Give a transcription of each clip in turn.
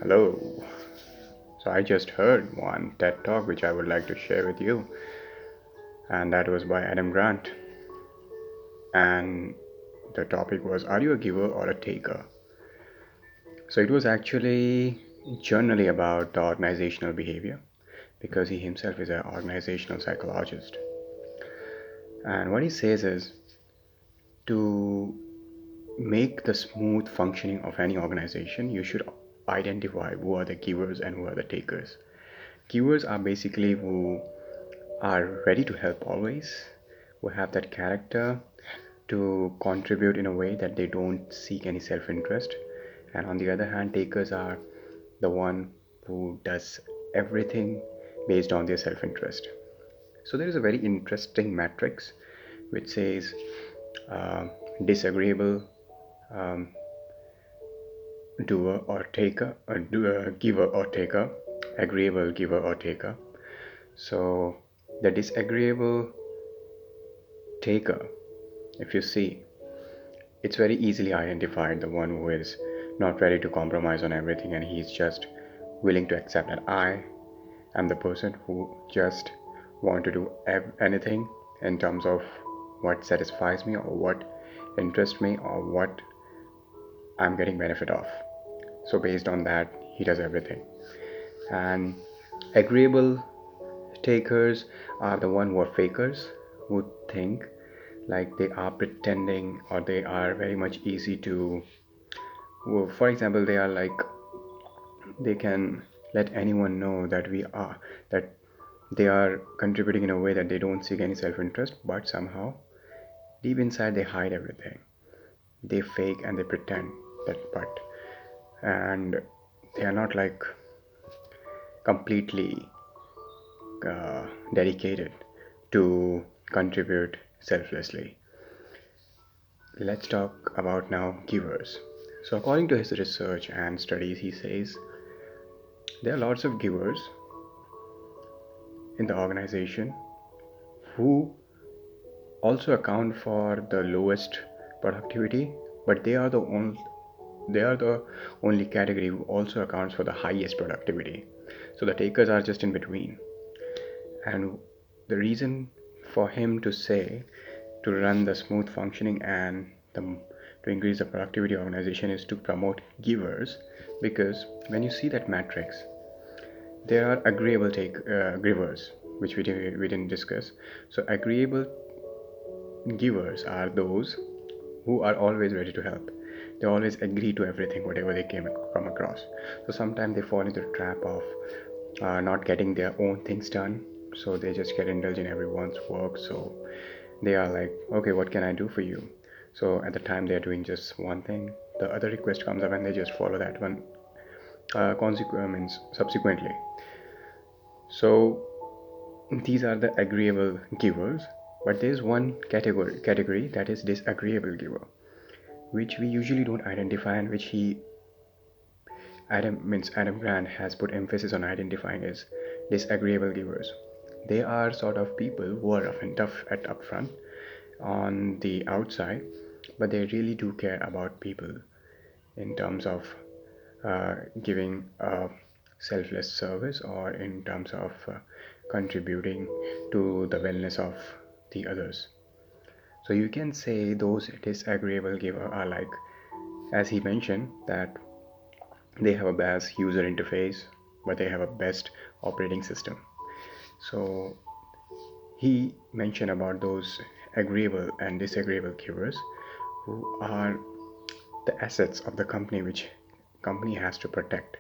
Hello. So I just heard one TED talk which I would like to share with you, and that was by Adam Grant. And the topic was, are you a giver or a taker? So it was actually generally about the organizational behavior because he himself is an organizational psychologist. And what he says is to make the smooth functioning of any organization, you should identify who are the givers and who are the takers. Givers are basically who are ready to help always, who have that character to contribute in a way that they don't seek any self interest. And on the other hand, takers are the one who does everything based on their self interest. So there is a very interesting matrix which says uh, disagreeable um, doer or taker, or giver or taker, agreeable giver or taker. So the disagreeable taker, if you see, it's very easily identified the one who is not ready to compromise on everything and he's just willing to accept that I am the person who just want to do anything in terms of what satisfies me or what interests me or what I'm getting benefit of. So based on that, he does everything. And agreeable takers are the one who are fakers, who think like they are pretending or they are very much easy to, well, for example, they are like they can let anyone know that we are that they are contributing in a way that they don't seek any self-interest, but somehow deep inside they hide everything. They fake and they pretend that part, and they are not like completely dedicated to contribute selflessly. Let's talk about now givers. So according to his research and studies, he says there are lots of givers in the organization who also account for the lowest productivity, but they are the only category who also accounts for the highest productivity. So the takers are just in between. And the reason for him to say to run the smooth functioning and to increase the productivity organization is to promote givers, because when you see that matrix, there are agreeable givers, which we didn't discuss. So agreeable givers are those who are always ready to help. They always agree to everything, whatever they come across. So sometimes they fall into the trap of not getting their own things done. So they just get indulged in everyone's work. So they are like, okay, what can I do for you? So at the time they're doing just one thing, the other request comes up and they just follow that one means subsequently. So these are the agreeable givers, but there is one category that is disagreeable giver, which we usually don't identify, and which Adam Grant has put emphasis on identifying as disagreeable givers. They are sort of people who are rough and tough at upfront on the outside, but they really do care about people in terms of giving a selfless service or in terms of contributing to the wellness of the others. So you can say those disagreeable giver are like, as he mentioned, that they have a best user interface, but they have a best operating system. So he mentioned about those agreeable and disagreeable givers who are the assets of the company which company has to protect.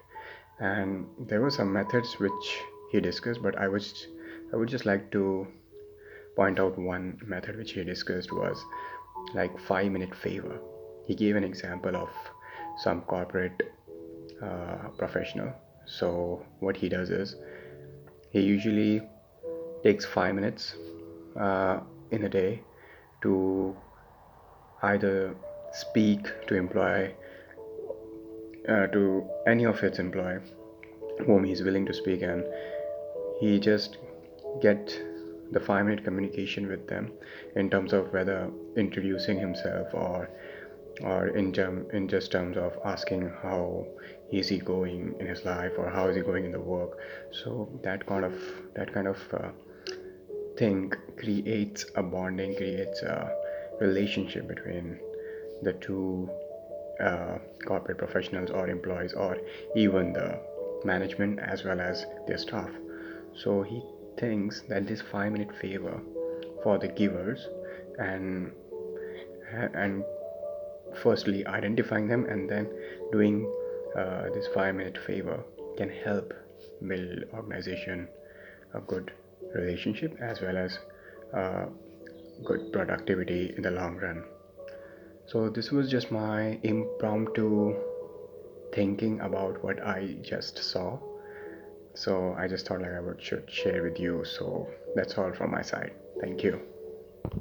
And there were some methods which he discussed, but I would just like to point out one method which he discussed was like 5 minute favor. He gave an example of some corporate professional. So what he does is he usually takes 5 minutes uh, in a day to either speak to employee to any of its employee whom he's willing to speak, and he just get the 5 minute communication with them in terms of whether introducing himself or in just terms of asking how is he going in his life, or how is he going in the work. So that kind of thing creates a bonding, creates a relationship between the two corporate professionals or employees, or even the management as well as their staff. So he thinks that this 5 minute favor for the givers, and and firstly identifying them and then doing this 5 minute favor can help build organization a good relationship as well as uh, good productivity in the long run. So this was just my impromptu thinking about what I just saw. So I just thought like I would should share with you. So that's all from my side. Thank you.